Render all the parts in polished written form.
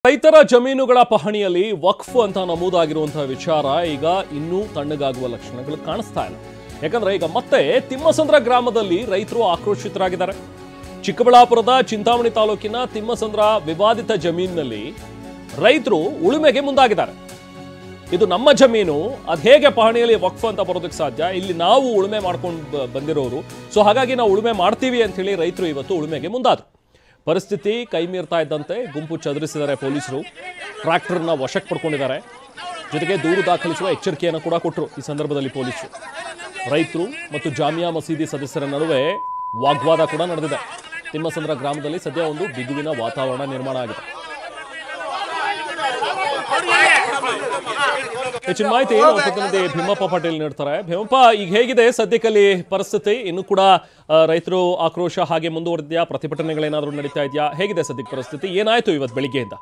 ರೈತರ ಜಮೀನುಗಳ ಪಹಣಿಯಲ್ಲಿ ವಕ್ಫ್ ಅಂತ ನಮೂದಾಗಿರುವಂತಹ ವಿಚಾರ ಈಗ ಇನ್ನೂ ತಣ್ಣಗಾಗುವ ಲಕ್ಷಣಗಳು ಕಾಣಿಸ್ತಾ ಇಲ್ಲ. ಯಾಕಂದ್ರೆ ಈಗ ಮತ್ತೆ ತಿಮ್ಮಸಂದ್ರ ಗ್ರಾಮದಲ್ಲಿ ರೈತರು ಆಕ್ರೋಶಿತರಾಗಿದ್ದಾರೆ. ಚಿಕ್ಕಬಳ್ಳಾಪುರದ ಚಿಂತಾಮಣಿ ತಾಲೂಕಿನ ತಿಮ್ಮಸಂದ್ರ ವಿವಾದಿತ ಜಮೀನಿನಲ್ಲಿ ರೈತರು ಉಳುಮೆಗೆ ಮುಂದಾಗಿದ್ದಾರೆ. ಇದು ನಮ್ಮ ಜಮೀನು, ಅದು ಹೇಗೆ ಪಹಣಿಯಲ್ಲಿ ವಕ್ಫ್ ಅಂತ ಬರೋದಕ್ಕೆ ಸಾಧ್ಯ? ಇಲ್ಲಿ ನಾವು ಉಳುಮೆ ಮಾಡ್ಕೊಂಡು ಬಂದಿರೋರು, ಸೊ ಹಾಗಾಗಿ ನಾವು ಉಳುಮೆ ಮಾಡ್ತೀವಿ ಅಂತ ಹೇಳಿ ರೈತರು ಇವತ್ತು ಉಳುಮೆಗೆ ಮುಂದಾದ್ರು. ಪರಿಸ್ಥಿತಿ ಕೈ ಮೀರ್ತಾ ಇದ್ದಂತೆ ಗುಂಪು ಚದುರಿಸಿದ್ದಾರೆ ಪೊಲೀಸರು. ಟ್ರ್ಯಾಕ್ಟರ್ನ ವಶಕ್ಕೆ ಪಡ್ಕೊಂಡಿದ್ದಾರೆ. ಜೊತೆಗೆ ದೂರು ದಾಖಲಿಸುವ ಎಚ್ಚರಿಕೆಯನ್ನು ಕೂಡ ಕೊಟ್ಟರು. ಈ ಸಂದರ್ಭದಲ್ಲಿ ಪೊಲೀಸರು ರೈತರು ಮತ್ತು ಜಾಮಿಯಾ ಮಸೀದಿ ಸದಸ್ಯರ ನಡುವೆ ವಾಗ್ವಾದ ಕೂಡ ನಡೆದಿದೆ. ತಿಮ್ಮಸಂದ್ರ ಗ್ರಾಮದಲ್ಲಿ ಸದ್ಯ ಒಂದು ಬಿಗುವಿನ ವಾತಾವರಣ ನಿರ್ಮಾಣ ಆಗಿದೆ. ಹೆಚ್ಚಿನ ಮಾಹಿತಿ ಪ್ರತಿನಿಧಿ ಭೀಮಪ್ಪ ಪಾಟೀಲ್ ನೀಡ್ತಾರೆ. ಭೀಮಪ್ಪ, ಈಗ ಹೇಗಿದೆ ಸದ್ಯಕ್ಕಲ್ಲಿ ಪರಿಸ್ಥಿತಿ? ಇನ್ನು ಕೂಡ ರೈತರು ಆಕ್ರೋಶ ಹಾಗೆ ಮುಂದುವರೆದಿದೆಯಾ? ಪ್ರತಿಭಟನೆಗಳೇನಾದರೂ ನಡೀತಾ ಇದೆಯಾ? ಹೇಗಿದೆ ಸದ್ಯಕ್ಕೆ ಪರಿಸ್ಥಿತಿ? ಏನಾಯ್ತು ಇವತ್ತು ಬೆಳಿಗ್ಗೆಯಿಂದ?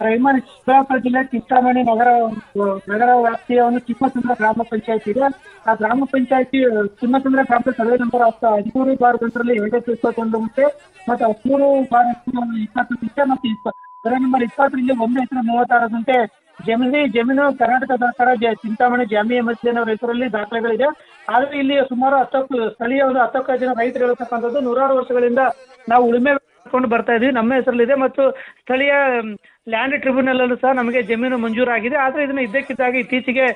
ಚಿಕ್ಕಬಳ್ಳಾಪುರ ಜಿಲ್ಲೆ ಚಿಂತಾಮಣಿ ನಗರ ವ್ಯಾಪ್ತಿಯ ಒಂದು ತಿಮ್ಮಸಂದ್ರ ಗ್ರಾಮ ಪಂಚಾಯತ್ ಇದೆ. ಆ ಗ್ರಾಮ ಪಂಚಾಯತಿ ತಿಮ್ಮಸಂದ್ರ ಗ್ರಾಮದ ಸರ್ವೆ ನಂಬರ್ 13/2 221 ಮತ್ತೆ 13/20 ಮತ್ತೆ ಸರ್ವೆ ನಂಬರ್ 20 1 ಗಂಟೆ ಜಮೀನು ಕರ್ನಾಟಕ ಸರ್ಕಾರ ಚಿಂತಾಮಣಿ ಜಾಮಿಯಾ ಮಸೀದಿ ಹೆಸರಲ್ಲಿ ದಾಖಲೆಗಳಿದೆ. ಆದ್ರೆ ಇಲ್ಲಿ ಸುಮಾರು ಸ್ಥಳೀಯ ಒಂದು 10 ಜನ ರೈತರು ಹೇಳ್ತಕ್ಕಂಥದ್ದು ನೂರಾರು ವರ್ಷಗಳಿಂದ ನಾವು ಉಳುಮೆ ಕೊಂಡು ಬರ್ತಾ ಇದ್ವಿ, ನಮ್ಮ ಹೆಸರಲ್ಲಿದೆ ಮತ್ತು ಸ್ಥಳೀಯ ಲ್ಯಾಂಡ್ ಟ್ರಿಬ್ಯುನಲ್ ಅಲ್ಲೂ ಸಹ ನಮಗೆ ಜಮೀನು ಮಂಜೂರಾಗಿದೆ. ಆದ್ರೆ ಇದನ್ನ ಇದ್ದಕ್ಕಿದ್ದಾಗಿ ಇತ್ತೀಚೆಗೆ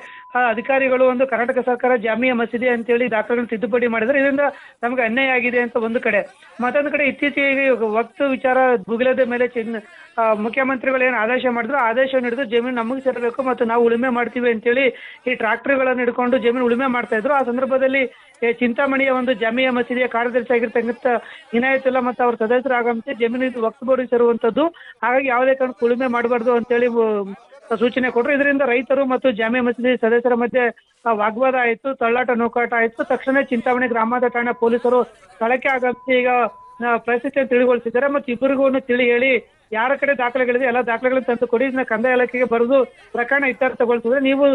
ಅಧಿಕಾರಿಗಳು ಒಂದು ಕರ್ನಾಟಕ ಸರ್ಕಾರ ಜಾಮಿಯಾ ಮಸೀದಿ ಅಂತೇಳಿ ದಾಖಲೆಗಳನ್ನು ತಿದ್ದುಪಡಿ ಮಾಡಿದ್ರೆ ಇದರಿಂದ ನಮಗೆ ಅನ್ಯಾಯ ಆಗಿದೆ ಅಂತ ಒಂದು ಕಡೆ. ಮತ್ತೊಂದು ಕಡೆ ಇತ್ತೀಚೆಗೆ ವಕ್ಫ್ ವಿಚಾರ ಭುಗಿಲದ ಮೇಲೆ ಮುಖ್ಯಮಂತ್ರಿಗಳು ಏನು ಆದೇಶ ಮಾಡಿದ್ರು, ಆದೇಶವನ್ನು ಹಿಡಿದು ಜಮೀನು ನಮಗೆ ಸೇರಬೇಕು ಮತ್ತು ನಾವು ಉಳುಮೆ ಮಾಡ್ತೀವಿ ಅಂತೇಳಿ ಈ ಟ್ರಾಕ್ಟರ್ಗಳನ್ನು ಹಿಡ್ಕೊಂಡು ಜಮೀನು ಉಳುಮೆ ಮಾಡ್ತಾ ಇದ್ರು. ಆ ಸಂದರ್ಭದಲ್ಲಿ ಚಿಂತಾಮಣಿಯ ಒಂದು ಜಾಮಿಯಾ ಮಸೀದಿಯ ಕಾರ್ಯದರ್ಶಿ ಆಗಿರ್ತಕ್ಕಂಥ ಇನಾಯತುಲ್ಲಾ ಮತ್ತು ಅವ್ರ ಸದಸ್ಯರು ಆಗಮಿಸಿ ಜಮೀನು ವಕ್ಫ್ ಬೋರ್ಡ್ ಸೇರುವಂತದ್ದು, ಹಾಗಾಗಿ ಯಾವುದೇ ಕಾರಣಕ್ಕೂ ಉಳುಮೆ ಮಾಡಬಾರ್ದು ಅಂತೇಳಿ ಸೂಚನೆ ಕೊಟ್ಟರು. ಇದರಿಂದ ರೈತರು ಮತ್ತು ಜಾಮಿಯಾ ಮಸೀದಿ ಸದಸ್ಯರ ಮಧ್ಯೆ ವಾಗ್ವಾದ ಆಯಿತು, ತಳ್ಳಾಟ ನೂಕಾಟ ಆಯಿತು. ತಕ್ಷಣ ಚಿಂತಾಮಣಿ ಗ್ರಾಮಾಂತರ ಠಾಣೆ ಪೊಲೀಸರು ಸ್ಥಳಕ್ಕೆ ಆಗಮಿಸಿ ಈಗ ಪರಿಸ್ಥಿತಿಯನ್ನು ತಿಳಿಗೊಳಿಸಿದ್ದಾರೆ ಮತ್ತು ಇಬ್ಬರಿಗೂ ತಿಳಿ ಹೇಳಿ ಯಾರ ಕಡೆ ದಾಖಲೆಗಳಿದೆ ಎಲ್ಲ ದಾಖಲೆಗಳನ್ನು ತಂದು ಕೊಡಿ, ಇದನ್ನ ಕಂದಾಯ ಇಲಾಖೆಗೆ ಬರೆದು ಪ್ರಕರಣ ಇತ್ಯರ್ಥಗೊಳಿಸಿದ್ರೆ ನೀವು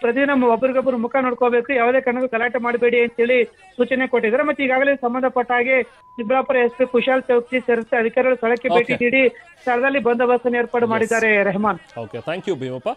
ಪ್ರತಿದಿನ ಒಬ್ಬರಿಗೊಬ್ಬರು ಮುಖ ನೋಡ್ಕೋಬೇಕು, ಯಾವುದೇ ಕಾರಣಕ್ಕೂ ಗಲಾಟೆ ಮಾಡಬೇಡಿ ಅಂತೇಳಿ ಸೂಚನೆ ಕೊಟ್ಟಿದ್ದಾರೆ. ಮತ್ತೆ ಈಗಾಗಲೇ ಸಂಬಂಧಪಟ್ಟ ಹಾಗೆ ಚಿಕ್ಕಬಳ್ಳಾಪುರ ಎಸ್ಪಿ ಕುಶಾಲ್ ಚೌಕ್ಸಿ ಸೇರಿಸಿ ಅಧಿಕಾರಿಗಳು ಸ್ಥಳಕ್ಕೆ ಭೇಟಿ ನೀಡಿ ಸ್ಥಳದಲ್ಲಿ ಬಂದೋಬಸ್ತನ್ನು ಏರ್ಪಾಡು ಮಾಡಿದ್ದಾರೆ. Rehman. Okay, thank you Bhimappa.